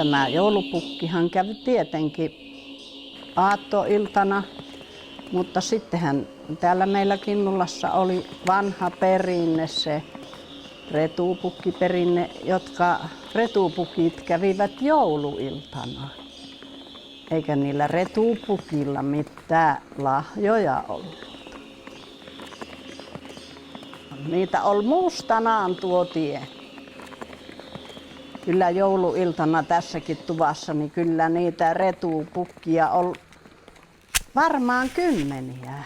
Tämä joulupukkihan kävi tietenkin aattoiltana, mutta sittenhän täällä meillä Kinnulassa oli vanha perinne, se retupukkiperinne, jotka retupukit kävivät jouluiltana. Eikä niillä retupukilla mitään lahjoja ollut. Niitä oli mustanaan tuo tie. Kyllä jouluiltana tässäkin tuvassa, niin kyllä niitä retupukkia oli varmaan kymmeniä.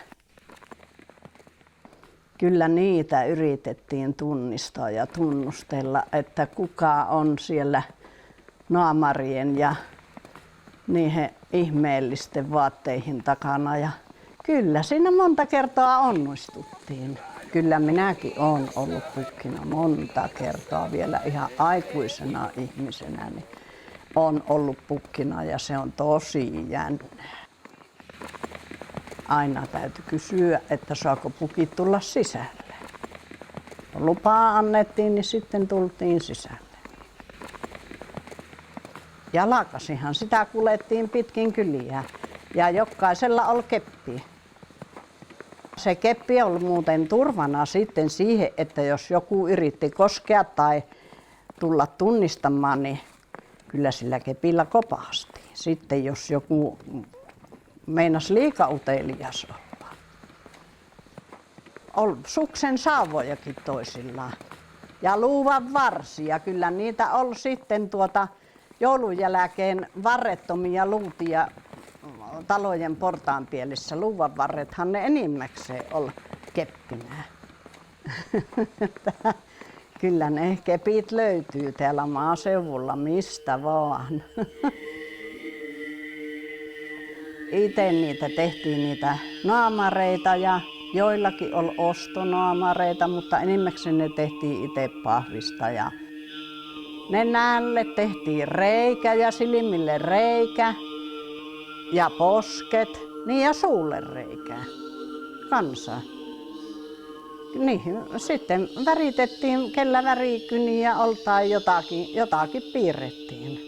Kyllä niitä yritettiin tunnistaa ja tunnustella, että kuka on siellä naamarien ja niihin ihmeellisten vaatteihin takana. Ja kyllä siinä monta kertaa onnistuttiin. Kyllä minäkin olen ollut pukkina monta kertaa vielä ihan aikuisena ihmisenä. Niin olen ollut pukkina ja se on tosi jännää. Aina täytyy kysyä, että saako pukit tulla sisälle. Kun lupaa annettiin, niin sitten tultiin sisälle. Jalkaisinhan sitä kuljettiin pitkin kyliä ja jokaisella oli keppi. Se keppi oli muuten turvana sitten siihen, että jos joku yritti koskea tai tulla tunnistamaan, niin kyllä sillä kepillä kopahasti. Sitten jos joku meinasi liika utelias olla. Oli suksen sauvojakin toisillaan ja luuvan varsia. Kyllä niitä oli sitten joulun jälkeen varrettomia luutia talojen portaanpielissä. Luuvan varrethan ne enimmäkseen oli keppinä. Kyllä ne kepit löytyy täällä maaseudulla mistä vaan. Itse niitä tehtiin niitä naamareita ja joillakin oli ostonaamareita, mutta enimmäkseen ne tehtiin itse pahvista. Ja nenälle tehtiin reikä ja silmille reikä ja posket, niin ja suulle reikä kanssa. Niihin sitten väritettiin, kellä värikyniä oli tai jotakin piirrettiin.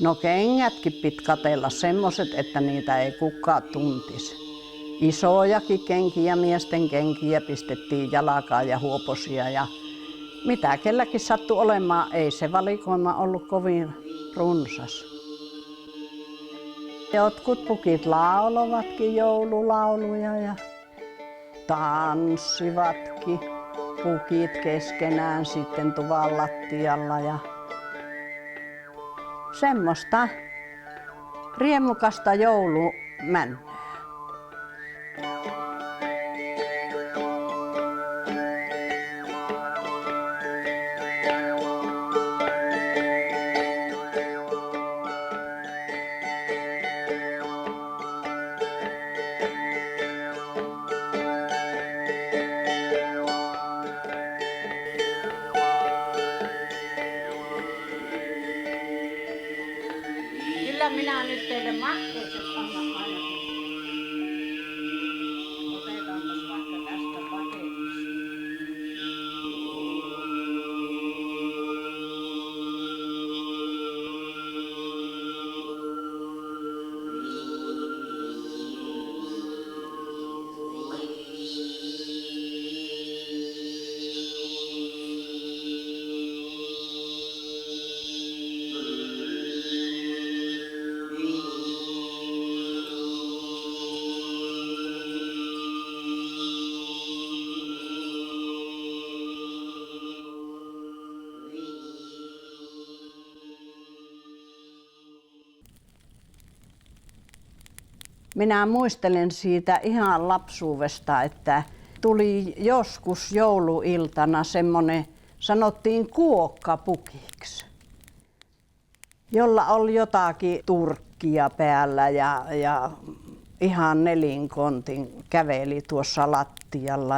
No kengätkin piti katsella semmoset, että niitä ei kukaan tuntisi. Isojakin kenkiä, miesten kenkiä pistettiin jalkaan ja huoposia ja mitä kelläkin sattui olemaan, ei se valikoima ollut kovin runsas. Jotkut pukit laulovatkin joululauluja ja tanssivatkin pukit keskenään sitten tuvan lattialla. Ja semmoista riemukasta joulumännöä. Kyllä minä nyt teille makeukset annan aina. Otetaanpas vaikka tästä paketista. Minä muistelen siitä ihan lapsuudesta, että tuli joskus jouluiltana semmoinen, sanottiin kuokkapukiksi, jolla oli jotakin turkkia päällä ja ihan nelinkontin käveli tuossa lattialla.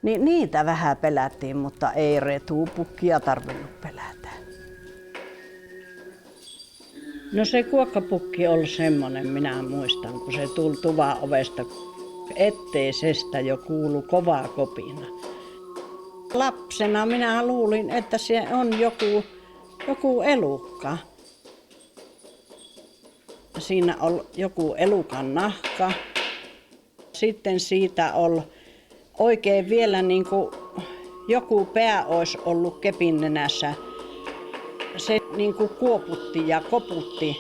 Niin niitä vähän pelättiin, mutta ei retupukkia tarvinnut pelätä. No se kuokkapukki oli semmoinen, minä muistan, kun se tuli tuvan ovesta etteisestä jo kuului kova kopina. Lapsena minä luulin, että se on joku joku elukka. Siinä oli joku elukan nahka. Sitten siitä oli oikein vielä niin kuin joku pää olisi ollut kepinnenässä. Se niin kuin kuoputti ja koputti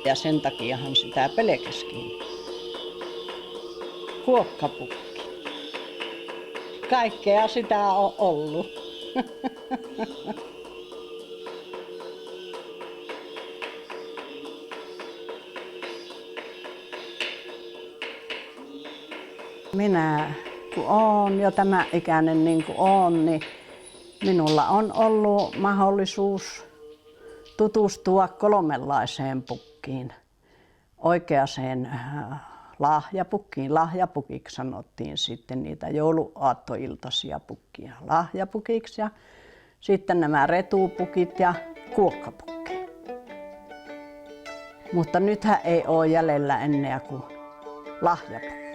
ja sen takiahan sitä pelkäskin. Kuokkapukki. Kaikkea sitä on ollut. Minä kun olen jo tämän ikäinen niin kuin olen, niin minulla on ollut mahdollisuus tutustua kolmenlaiseen pukkiin. Oikeaseen lahjapukkiin. Lahjapukiksi sanottiin sitten niitä jouluaattoiltaisia pukkia lahjapukiksi. Ja sitten nämä retupukit ja kuokkapukki. Mutta nythän ei ole jäljellä enää kuin lahjapukki.